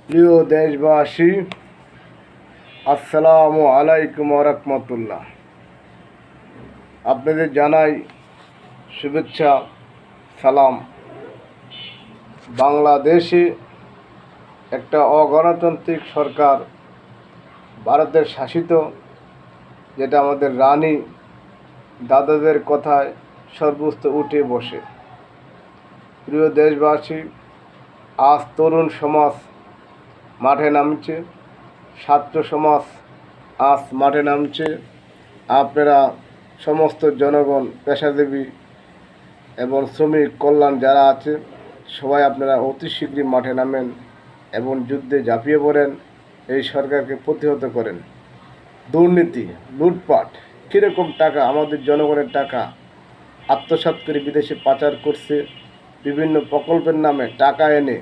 প্রিয় দেশবাসী, আসসালামু আলাইকুম রহমতুল্লাহ। আপনাদের জানাই শুভেচ্ছা, সালাম। বাংলাদেশে একটা অগণতান্ত্রিক সরকার ভারতের শাসিত, যেটা আমাদের রানী দাদাদের কথায় সর্বোচ্চ উঠে বসে। প্রিয় দেশবাসী, আজ তরুণ সমাজ মাঠে নামছে, ছাত্র সমাজ আজ মাঠে নামছে। আপনারা সমস্ত জনগণ, পেশাজীবী এবং শ্রমিক কল্যাণ যারা আছে, সবাই আপনারা অতি শীঘ্রই মাঠে নামেন এবং যুদ্ধে ঝাঁপিয়ে পড়েন, এই সরকারকে প্রতিহত করেন। দুর্নীতি, লুটপাট, কীরকম টাকা আমাদের জনগণের টাকা আত্মসাৎ করে বিদেশে পাচার করছে, বিভিন্ন প্রকল্পের নামে টাকা এনে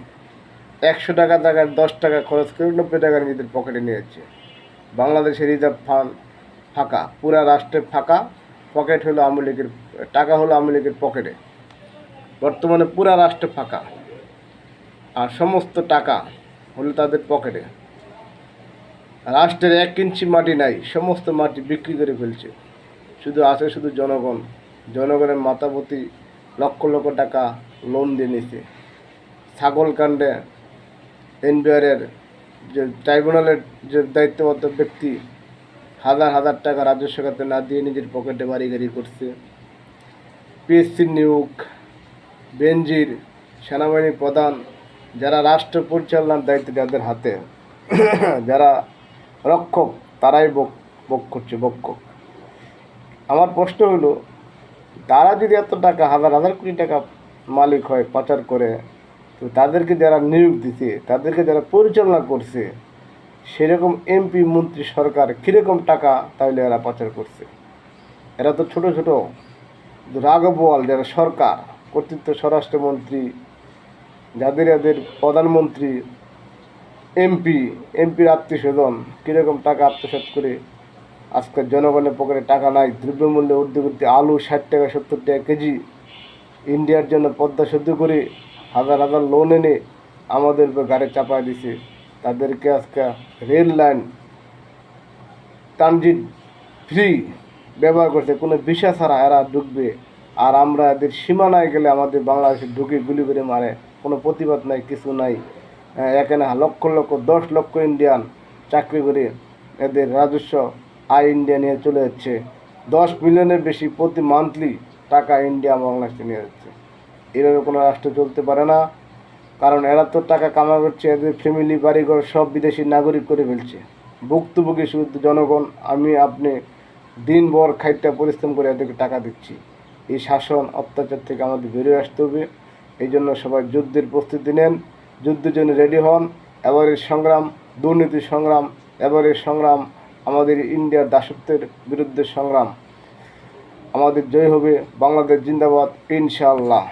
100 টাকা জায়গায় 10 টাকা খরচ করে 90 টাকা নিজেদের পকেটে নিয়েছে। বাংলাদেশের রিজার্ভ ফান্ড ফাঁকা, পুরা রাষ্ট্রের ফাঁকা, পকেট হলো আওয়ামী লীগের, টাকা হলো আওয়ামী লীগের পকেটে। বর্তমানে পুরা রাষ্ট্র ফাঁকা, আর সমস্ত টাকা হলো তাদের পকেটে। রাষ্ট্রের 1 ইঞ্চি মাটি নাই, সমস্ত মাটি বিক্রি করে ফেলছে। শুধু আছে শুধু জনগণ। জনগণের মাথাপতি লক্ষ লক্ষ টাকা লোন দিয়ে নিছে। ছাগল কাণ্ডে এনবিআরের যে ট্রাইব্যুনালের যে দায়িত্বপ্রাপ্ত ব্যক্তি হাজার হাজার টাকা রাজস্ব খাতে না দিয়ে নিজের পকেটে বাড়ি গাড়ি করছে। পিএসসির নিয়োগ, বেনজির, সেনাবাহিনী প্রধান, যারা রাষ্ট্র পরিচালনার দায়িত্ব যাদের হাতে, যারা রক্ষক, তারাই বক করছে, বক্ষক। আমার প্রশ্ন হলো, তারা যদি এত টাকা, হাজার হাজার কোটি টাকা মালিক হয়, পাচার করে, তো তাদেরকে যারা নিয়োগ দিছে, তাদেরকে যারা পরিচালনা করছে, সেরকম এমপি মন্ত্রী সরকার কীরকম টাকা তাহলে এরা পাচার করছে? এরা তো ছোট ছোট রাঘবওয়াল, যারা সরকার কর্তৃত্ব, স্বরাষ্ট্রমন্ত্রী, যাদের প্রধানমন্ত্রী, এমপির আত্মীয় স্বজন কীরকম টাকা আত্মসাৎ করে আজকের জনগণের পকেটে টাকা নাই। দ্রব্যমূল্য ঊর্ধ্বগতি, আলু 60 টাকা 70 টাকা কেজি, ইন্ডিয়ার জন্য পদ্মা সেতু করে হাজার হাজার লোন এনে আমাদের উপর গাড়ি চাপায় দিছে। তাদেরকে আজকে রেল লাইন ট্রানজিট ফ্রি ব্যবহার করছে, কোনো ভিসা ছাড়া এরা ঢুকবে, আর আমরা এদের সীমানায় গেলে আমাদের বাংলাদেশে ঢুকে গুলি করে মারে। কোনো প্রতিবাদ নাই, কিছু নাই। এখানে লক্ষ লক্ষ 10 লক্ষ ইন্ডিয়ান চাকরি করে এদের রাজস্ব আয় ইন্ডিয়া নিয়ে চলে যাচ্ছে। 10 মিলিয়নের বেশি প্রতি মান্থলি টাকা ইন্ডিয়া বাংলাদেশে নিয়ে যাচ্ছে। এভাবে কোনো রাষ্ট্র চলতে পারে না, কারণ এরা তো টাকা কামাই করছে, এদের ফ্যামিলি বাড়িঘর সব বিদেশি নাগরিক করে ফেলছে। ভুক্তভোগী শুধু জনগণ, আমি আপনি দিনভর খাইটা পরিশ্রম করে এদেরকে টাকা দিচ্ছি। এই শাসন অত্যাচার থেকে আমাদের বেরিয়ে আসতে হবে। এই জন্য সবাই যুদ্ধের প্রস্তুতি নেন, যুদ্ধের জন্য রেডি হন। এবারের সংগ্রাম দুর্নীতির সংগ্রাম, এবারের সংগ্রাম আমাদের ইন্ডিয়ার দাসত্বের বিরুদ্ধে সংগ্রাম। আমাদের জয় হবে। বাংলাদেশ জিন্দাবাদ, ইনশাআল্লাহ।